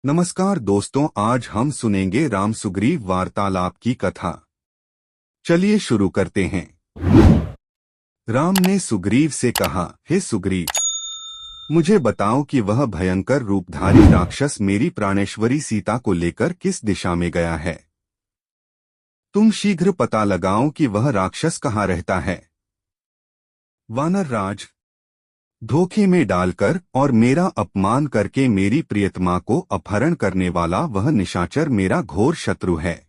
नमस्कार दोस्तों, आज हम सुनेंगे राम सुग्रीव वार्तालाप की कथा। चलिए शुरू करते हैं। राम ने सुग्रीव से कहा, हे सुग्रीव, मुझे बताओ कि वह भयंकर रूपधारी राक्षस मेरी प्राणेश्वरी सीता को लेकर किस दिशा में गया है। तुम शीघ्र पता लगाओ कि वह राक्षस कहाँ रहता है। वानर राज, धोखे में डालकर और मेरा अपमान करके मेरी प्रियतमा को अपहरण करने वाला वह निशाचर मेरा घोर शत्रु है।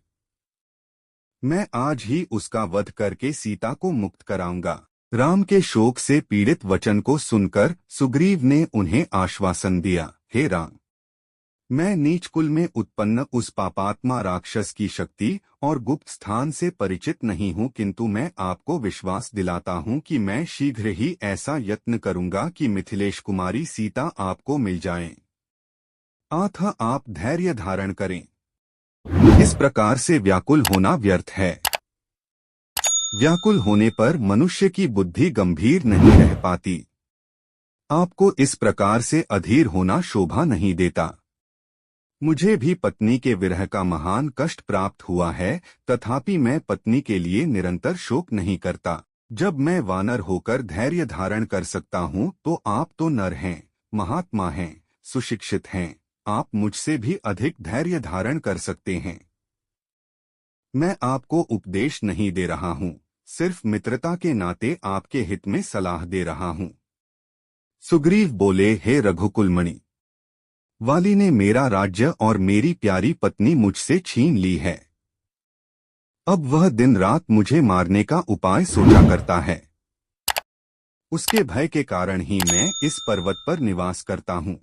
मैं आज ही उसका वध करके सीता को मुक्त कराऊंगा। राम के शोक से पीड़ित वचन को सुनकर सुग्रीव ने उन्हें आश्वासन दिया, हे राम, मैं नीच कुल में उत्पन्न उस पापात्मा राक्षस की शक्ति और गुप्त स्थान से परिचित नहीं हूँ, किंतु मैं आपको विश्वास दिलाता हूँ कि मैं शीघ्र ही ऐसा यत्न करूंगा कि मिथिलेश कुमारी सीता आपको मिल जाए। अतः आप धैर्य धारण करें। इस प्रकार से व्याकुल होना व्यर्थ है। व्याकुल होने पर मनुष्य की बुद्धि गंभीर नहीं रह पाती। आपको इस प्रकार से अधीर होना शोभा नहीं देता। मुझे भी पत्नी के विरह का महान कष्ट प्राप्त हुआ है, तथापि मैं पत्नी के लिए निरंतर शोक नहीं करता। जब मैं वानर होकर धैर्य धारण कर सकता हूँ, तो आप तो नर हैं, महात्मा हैं, सुशिक्षित हैं, आप मुझसे भी अधिक धैर्य धारण कर सकते हैं। मैं आपको उपदेश नहीं दे रहा हूँ, सिर्फ मित्रता के नाते आपके हित में सलाह दे रहा हूँ। सुग्रीव बोले, हे रघुकुलमणि, वाली ने मेरा राज्य और मेरी प्यारी पत्नी मुझसे छीन ली है। अब वह दिन रात मुझे मारने का उपाय सोचा करता है। उसके भय के कारण ही मैं इस पर्वत पर निवास करता हूँ।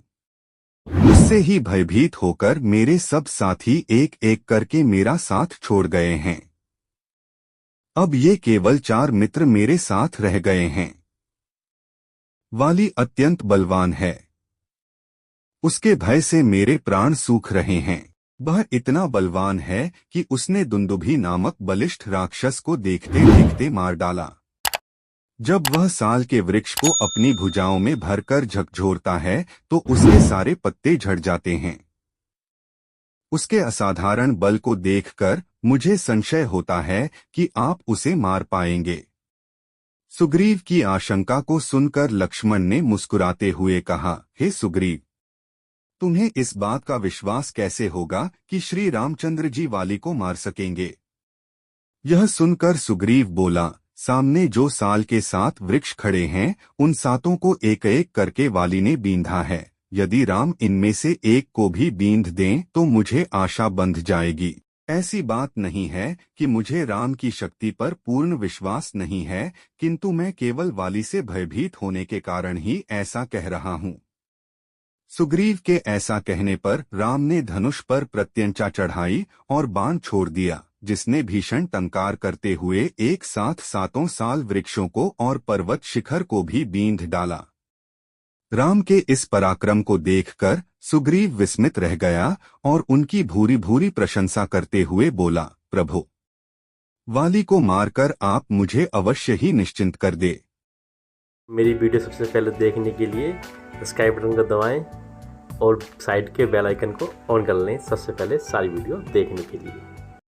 उससे ही भयभीत होकर मेरे सब साथी एक एक करके मेरा साथ छोड़ गए हैं। अब ये केवल 4 मित्र मेरे साथ रह गए हैं। वाली अत्यंत बलवान है, उसके भय से मेरे प्राण सूख रहे हैं। वह इतना बलवान है कि उसने दुंदुभी नामक बलिष्ठ राक्षस को देखते देखते मार डाला। जब वह साल के वृक्ष को अपनी भुजाओं में भरकर झकझोरता है तो उसके सारे पत्ते झड़ जाते हैं। उसके असाधारण बल को देखकर मुझे संशय होता है कि आप उसे मार पाएंगे। सुग्रीव की आशंका को सुनकर लक्ष्मण ने मुस्कुराते हुए कहा, हे सुग्रीव, तुम्हें इस बात का विश्वास कैसे होगा कि श्री रामचंद्र जी वाली को मार सकेंगे। यह सुनकर सुग्रीव बोला, सामने जो साल के 7 वृक्ष खड़े हैं, उन 7 को एक एक करके वाली ने बींधा है। यदि राम इनमें से एक को भी बींध दें तो मुझे आशा बंध जाएगी। ऐसी बात नहीं है कि मुझे राम की शक्ति पर पूर्ण विश्वास नहीं है, किंतु मैं केवल वाली से भयभीत होने के कारण ही ऐसा कह रहा हूँ। सुग्रीव के ऐसा कहने पर राम ने धनुष पर प्रत्यंचा चढ़ाई और बाण छोड़ दिया, जिसने भीषण टंकार करते हुए एक साथ 7 साल वृक्षों को और पर्वत शिखर को भी बींध डाला। राम के इस पराक्रम को देखकर सुग्रीव विस्मित रह गया और उनकी भूरी भूरी प्रशंसा करते हुए बोला, प्रभु, वाली को मारकर आप मुझे अवश्य ही निश्चिंत कर दे। मेरी वीडियो सबसे पहले देखने के लिए सब्सक्राइब बटन को दबाएं और साइड के बेल आइकन को ऑन कर लें सबसे पहले सारी वीडियो देखने के लिए।